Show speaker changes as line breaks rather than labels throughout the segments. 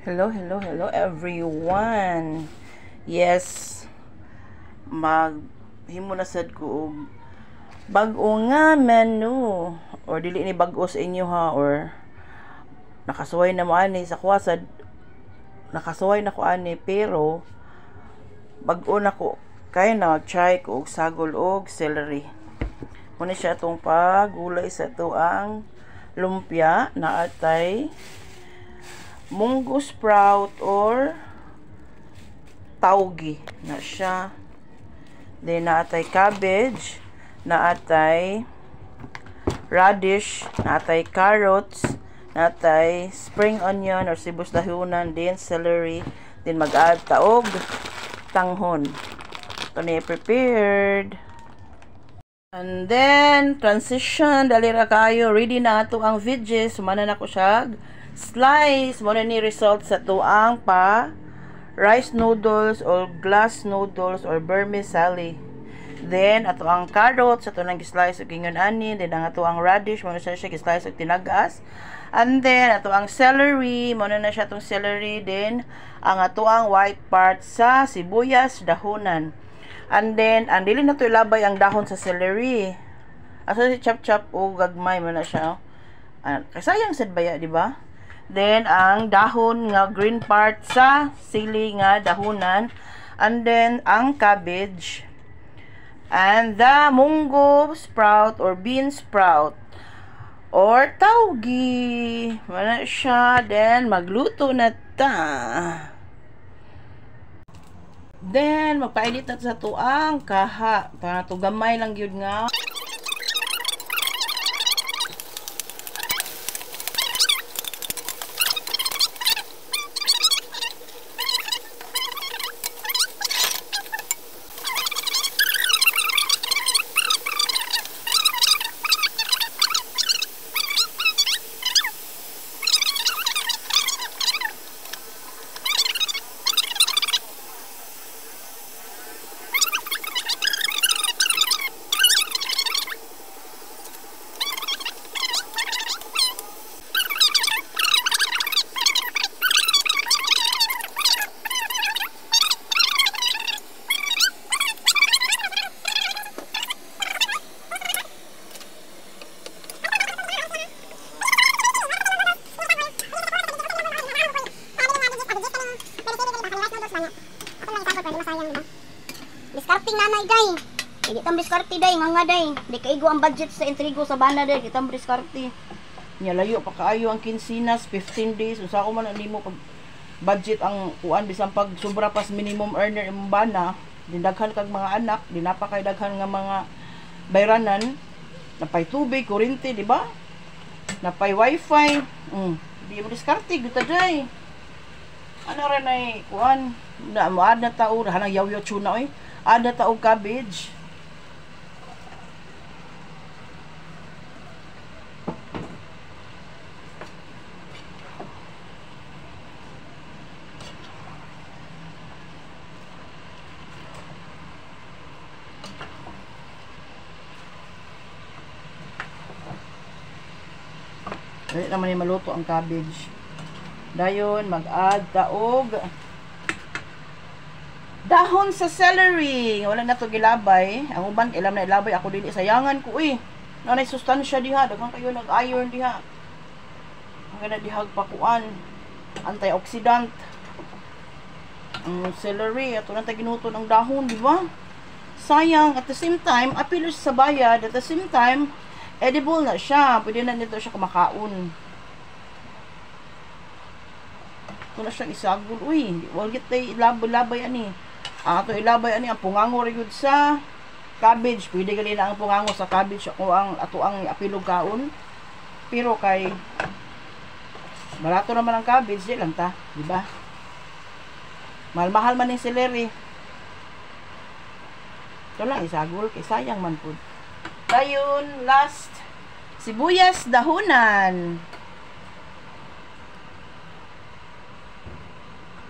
Hello everyone. Yes, maghimo na sad ko og bag-o nga menu or dili ni bag-o sa inyo ha, or nakasuway na mo ani sa kuwasad, nakasuway na ko ani, pero bag-o na ko kay na try ko og sagol og celery. Muna siya itong pagulay sa ito ang lumpia na atay munggo sprout or taugi na siya. Then naatay cabbage, naatay radish, naatay carrots, naatay spring onion or sibuyas dahunan, then celery, then mag-add taog tanghon. Ito na prepared. And then transition dali ra kayo, ready na ato ang veggies. Sumana na ko siya slice. Mo na ni result sa tuang pa rice noodles or glass noodles or vermicelli. Then ato ang carrots, ato nang slice og ingon ani, then ang ato ang radish mo na siya slice og tinagas. And then ato ang celery, mo na siya tong celery, then ang ato ang white part sa sibuyas dahonan. And then ang dili na to ilabay ang dahon sa celery. Asa si chop o gagmay mo na siya. Kasayang sad baya, di ba? Then ang dahon nga green part sa sili nga dahonan, and then ang cabbage and the munggo sprout or bean sprout or taugi. Wala siya. Then magluto na ta. Then magpainit na sa tuang kaha para to gamay lang gyud nga.
Discarding nanay day. Hindi tam diskarte day, nga day. Di kaigo ang budget sa intrigo sa bana day, di tam diskarte.
Nya layo pa kaayo ang kinsinas, 15 days. Usa ko man nimo pag budget ang kuan bisan pag sobra pas minimum earner imong bana, daghan kag mga anak, di napakay daghan nga mga bayranan, napay tubig, kuryente, di ba? Napay wifi. Di mo diskarte gyud day. Ano ra nay kuan? Na mo ad na tao, hanang yaw-yaw tuna oy. Ad na tao cabbage. Dili naman yung maluto ang cabbage. Dayon mag-add taog dahon sa celery. Wala na to gilabay. Ang uban ilam na ilabay, ako dili sayangan ko nanay sustansya diha, daghang kayo nag-iron diha. Ang gana dihag pakuan, antioxidant. Ang celery ato nang ginuton ang dahon, di ba? Sayang. At the same time, appeal sa bayad. At the same time, edible na siya. Pwede na nito siya kumakaon. Ito na siyang isagol. Wag gitay ilabay ani. Ato ilabay ani ang pungango ra gyud sa cabbage. Pwede gali na ang pungango sa cabbage kung ang ato ang apilog kaon. Pero kay barato naman ang cabbage, di lang ta, di ba? Mahal-mahal man yung celery. Ito lang isagol kay sayang man pud. Dayon last sibuyas dahonan.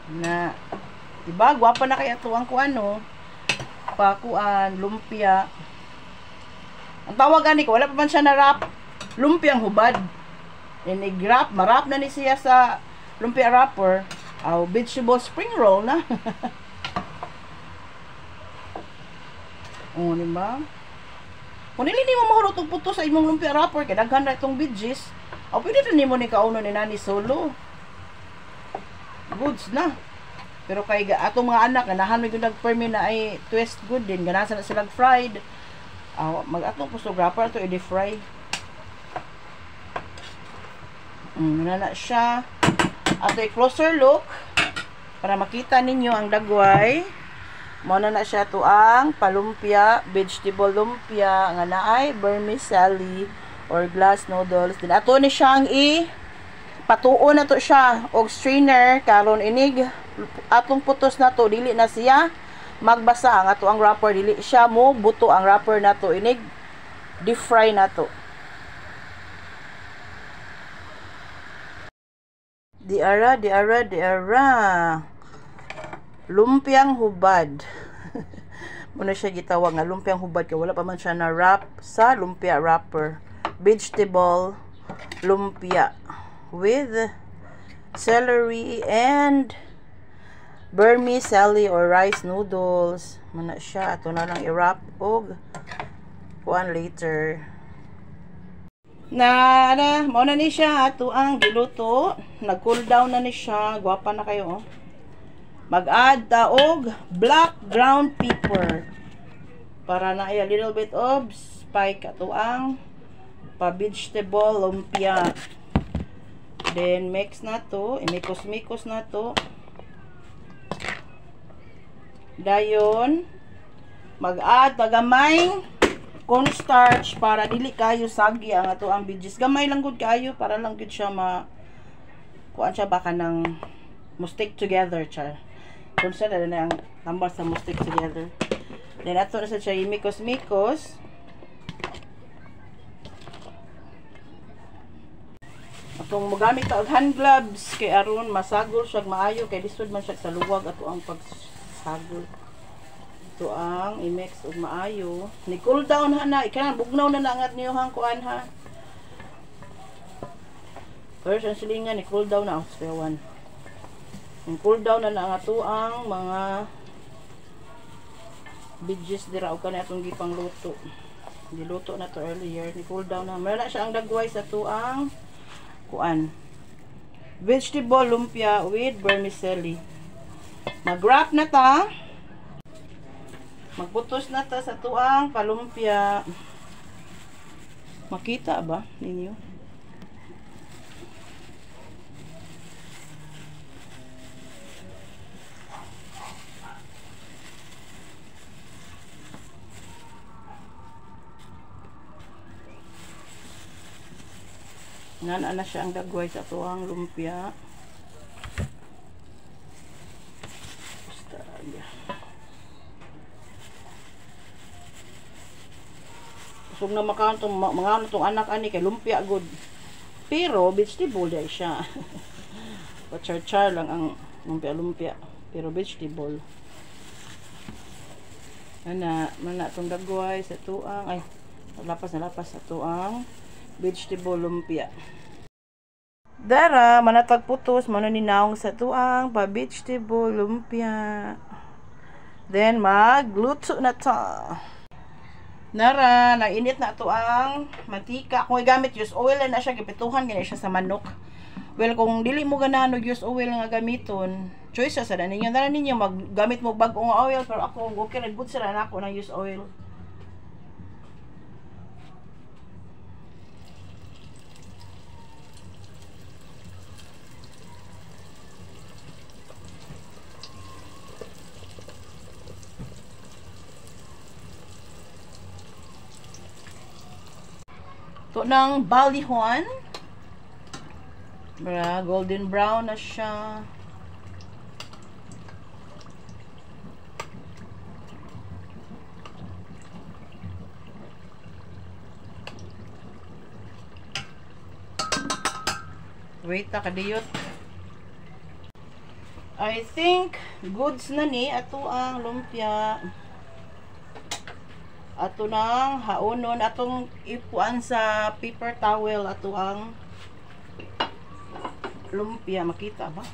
Na diba gwapa na kaya tuwang kuan no, pakuan lumpia ang tawag ani ko, wala pa man siya na wrap, lumpiang hubad. Then i-wrap, marap na ni siya sa lumpia wrapper. Vegetable spring roll na. Oh, diba? Kung nili mo mahulog itong puto sa imong lumpia wrapper, kaya daghan na itong veggies, pwede rin mo ni kauno ni Nani Solo. Goods na. Pero kay atong mga anak, ganahan mo yung nag-permi na ay twist good din. Ganahan na silang fried. Mag-atong puso wrapper ito, i-fry. Na siya. Ato closer look para makita ninyo ang dagway. Muna na siya to ang palumpia, vegetable lumpia, nga naay vermicelli or glass noodles. Din ato ni siyang patuon na to siya og strainer karon inig atong putos na to dili na siya magbasa ang ato ang wrapper, dili siya mo buto ang wrapper na to, inig deep fry na to. Diara lumpiang hubad. Muna siya gitawag nga lumpiang hubad kay wala pa man siya na wrap sa lumpia wrapper. Vegetable lumpia with celery and vermicelli or rice noodles. Muna siya ato na lang i-wrap og kuan later. Muna ni siya ato ang giluto. Nag-cool down na ni siya. Gwapa na kayo, oh. Mag-add ta og black ground pepper para na ay a little bit of spike ato ang pa-vegetable lumpia. Then mix na to, imikos-mikos na to. Dayon mag-add tagamay cornstarch para dili kayo sagi ang ato ang veggies. Gamay lang gud kayo para lang gud siya kuan siya baka nang mo stick together char. Kung sa na ang tambal sa mo stick together. Then ato na siya imikos-mikos. Atong magamit ta og hand gloves kay aron masagol siya maayo kay lisod man siya sa luwag ato ang pagsagol. Ito ang i-mix og maayo. Ni cool down na ikan bugnaw na angat niyo hang kuan ha. First ang silingan ni cool down na sa one. Ang cool down na ang ato ang mga veggies dira og kanay atong gipang luto. Diluto na to earlier. Ni cool down na. Meron na siya ang dagway sa tuang kuan. Vegetable lumpia with vermicelli. Mag-wrap na ta. Magputos na ta sa tuang palumpia. Makita ba ninyo? Nana na siya ang dagway sa tuang lumpia. Kusog na makaon tong anak ani kay lumpia good. Pero vegetable day siya. Pachar-char lang ang lumpia. Pero vegetable. Mana tong dagway sa tuang ay lapas sa tuang vegetable lumpia. Dara, manatag putos, mananinaong sa tuang pa-vegetable lumpia. Then, magluto na ta. Nara, nainit na tuang mantika. Kung gamit use oil na siya, gipituhan gani siya sa manok. Well, kung dili mo ganahan og use oil nga gamiton, choice sa ninyo. Dara ninyo, maggamit mo bagong oil, pero ako, okay, good sila na ako ng use oil. Ito ng balihon. Golden brown na siya. Wait, kadiyot. I think goods na ni ato ang lumpia. Ato nang haonon atong ipuan sa paper towel ato ang lumpia, makita ba?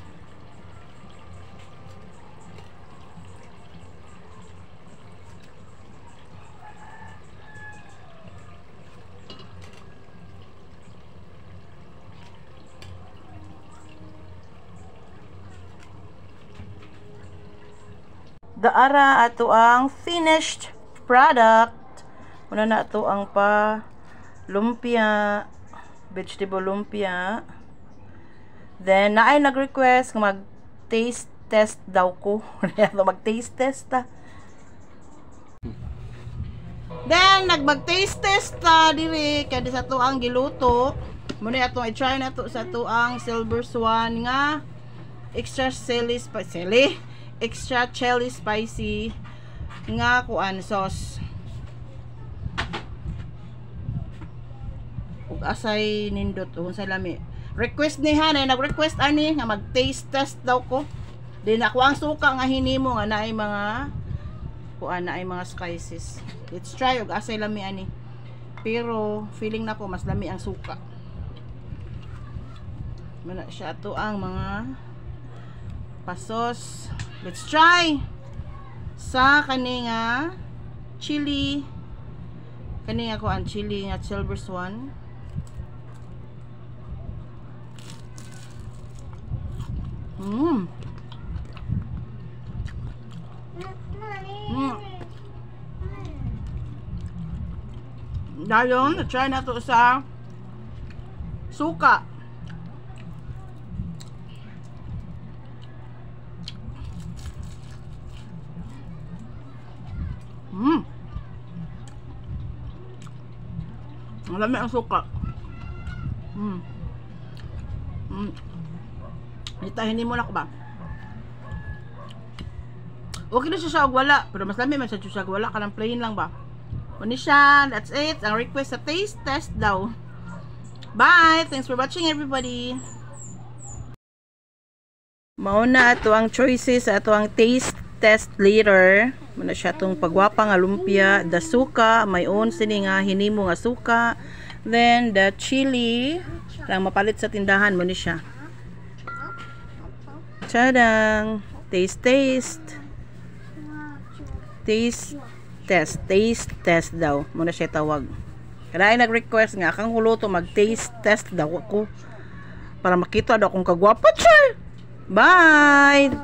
Daara ato ang finished product. Una na ato ang pa lumpia, vegetable lumpia. Then naay nag-request mag taste test daw ko. Mag taste test ta. Then mag-taste test ta diri kay sa to ang giluto. Muna ato i-try na to sa to ang Silver Swan nga extra chili spicy nga kuan sauce. Ug asay nindot unsay lami. Request ni Hanay, nag-request ani nga mag-taste test daw ko. Din ako ang suka nga hinimo nga naay mga kuan naay mga spices. Let's try ug asay lami ani. Pero feeling nako mas lami ang suka. Mana siya to ang mga pasos. Let's try sa kani nga chili. Kani nga kuan chili nga Silver Swan. Dayon, try na to sa suka. Ang lami ang suka. Itahin mo na ko ba? Okay na siya sa wala, pero mas lami man siya sa wala, kanang plain lang ba? Kuni siya, that's it. Ang request sa taste test daw. Bye! Thanks for watching everybody. Mauna ato ang choices, ato ang taste test later. Muna siya itong pagwapa nga lumpia, the suka, may own sini nga hinimo nga suka, then the chili, lang mapalit sa tindahan mo ni siya. Tadang! Taste test daw. Muna siya tawag. Kaya nag-request nga, kang huluto mag-taste test daw ako. Para makita daw kung kagwapa siya. Bye!